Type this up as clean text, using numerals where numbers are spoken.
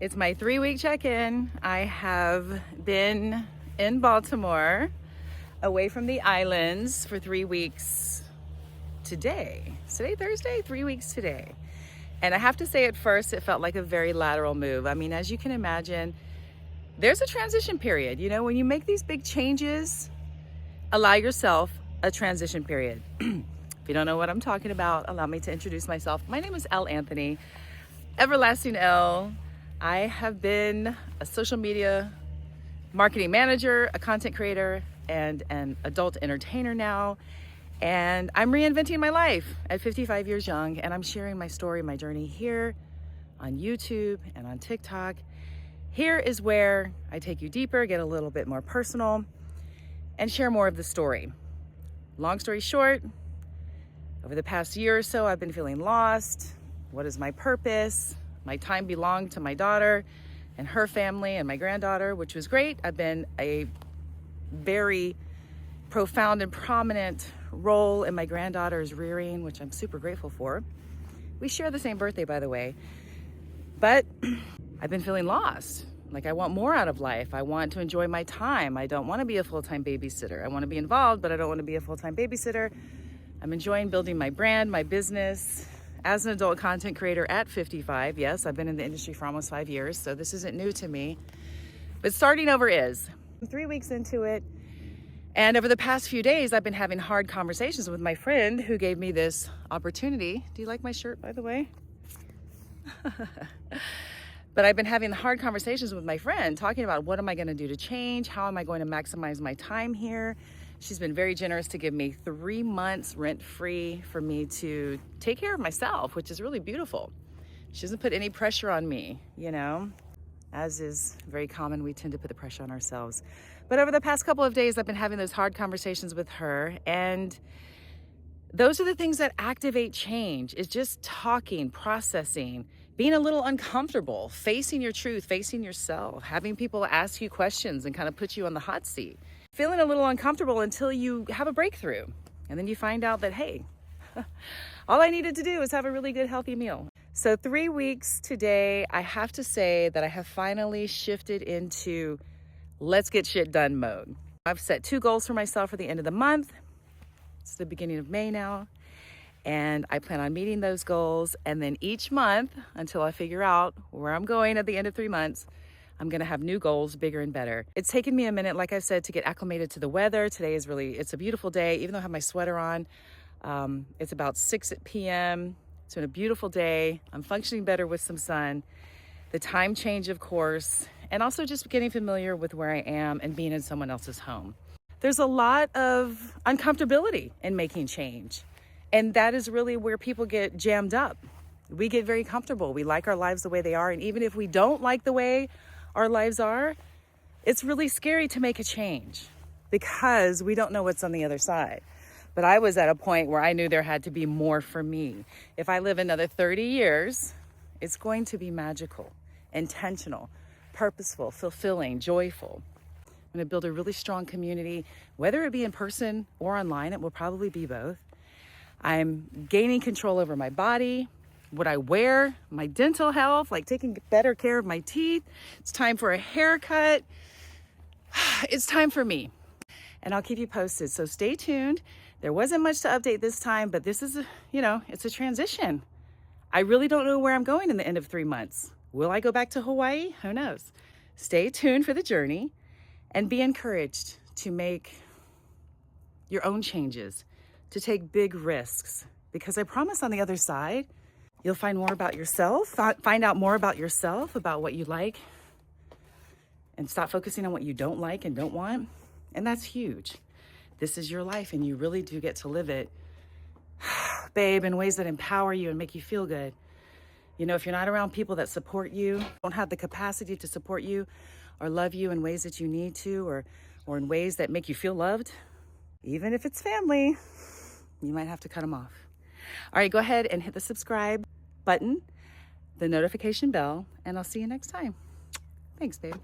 It's my 3-week check-in. I have been in Baltimore, away from the islands for 3 weeks today. Is today Thursday? 3 weeks today. And I have to say, at first, it felt like a very lateral move. I mean, as you can imagine, there's a transition period. You know, when you make these big changes, allow yourself a transition period. If you don't know what I'm talking about, allow me to introduce myself. My name is L. Anthony, Everlasting L. I have been a social media marketing manager, a content creator, and an adult entertainer now. And I'm reinventing my life at 55 years young, and I'm sharing my story, my journey here on YouTube and on TikTok. Here is where I take you deeper, get a little bit more personal, and share more of the story. Long story short, over the past year or so, I've been feeling lost. What is my purpose? My time belonged to my daughter and her family and my granddaughter, which was great. I've been a very profound and prominent role in my granddaughter's rearing, which I'm super grateful for. We share the same birthday, by the way. But I've been feeling lost. Like, I want more out of life. I want to enjoy my time. I don't want to be a full-time babysitter. I want to be involved, but I don't want to be a full-time babysitter. I'm enjoying building my brand, my business as an adult content creator at 55. Yes, I've been in the industry for almost 5 years, so this isn't new to me. But starting over is. I'm 3 weeks into it. And over the past few days, I've been having hard conversations with my friend who gave me this opportunity. Do you like my shirt, by the way? But I've been having hard conversations with my friend, talking about what am I going to do to change? How am I going to maximize my time here? She's been very generous to give me 3 months rent-free for me to take care of myself, which is really beautiful. She doesn't put any pressure on me, you know? As is very common, we tend to put the pressure on ourselves. But over the past couple of days, I've been having those hard conversations with her, and those are the things that activate change, is just talking, processing, being a little uncomfortable, facing your truth, facing yourself, having people ask you questions and kind of put you on the hot seat, feeling a little uncomfortable until you have a breakthrough. And then you find out that, hey, all I needed to do is have a really good, healthy meal. So 3 weeks today, I have to say that I have finally shifted into let's get shit done mode. I've set 2 goals for myself for the end of the month. It's the beginning of May now. And I plan on meeting those goals. And then each month, until I figure out where I'm going at the end of 3 months, I'm gonna have new goals, bigger and better. It's taken me a minute, like I said, to get acclimated to the weather. Today is it's a beautiful day, even though I have my sweater on. It's about 6 p.m. It's been a beautiful day. I'm functioning better with some sun. The time change, of course, and also just getting familiar with where I am and being in someone else's home. There's a lot of uncomfortability in making change. And that is really where people get jammed up. We get very comfortable. We like our lives the way they are. And even if we don't like the way our lives are, it's really scary to make a change because we don't know what's on the other side. But I was at a point where I knew there had to be more for me. If I live another 30 years, it's going to be magical, intentional, purposeful, fulfilling, joyful. I'm going to build a really strong community, whether it be in person or online. It will probably be both. I'm gaining control over my body, what I wear, my dental health, like taking better care of my teeth. It's time for a haircut. It's time for me. And I'll keep you posted. So stay tuned. There wasn't much to update this time, but this is, it's a transition. I really don't know where I'm going in the end of 3 months. Will I go back to Hawaii? Who knows? Stay tuned for the journey and be encouraged to make your own changes, to take big risks, because I promise on the other side, you'll find more about yourself, find out more about yourself, about what you like, and stop focusing on what you don't like and don't want. And that's huge. This is your life, and you really do get to live it, babe, in ways that empower you and make you feel good. You know, if you're not around people that support you, don't have the capacity to support you or love you in ways that you need to, or in ways that make you feel loved, even if it's family, you might have to cut them off. All right, go ahead and hit the subscribe button, the notification bell, and I'll see you next time. Thanks, babe.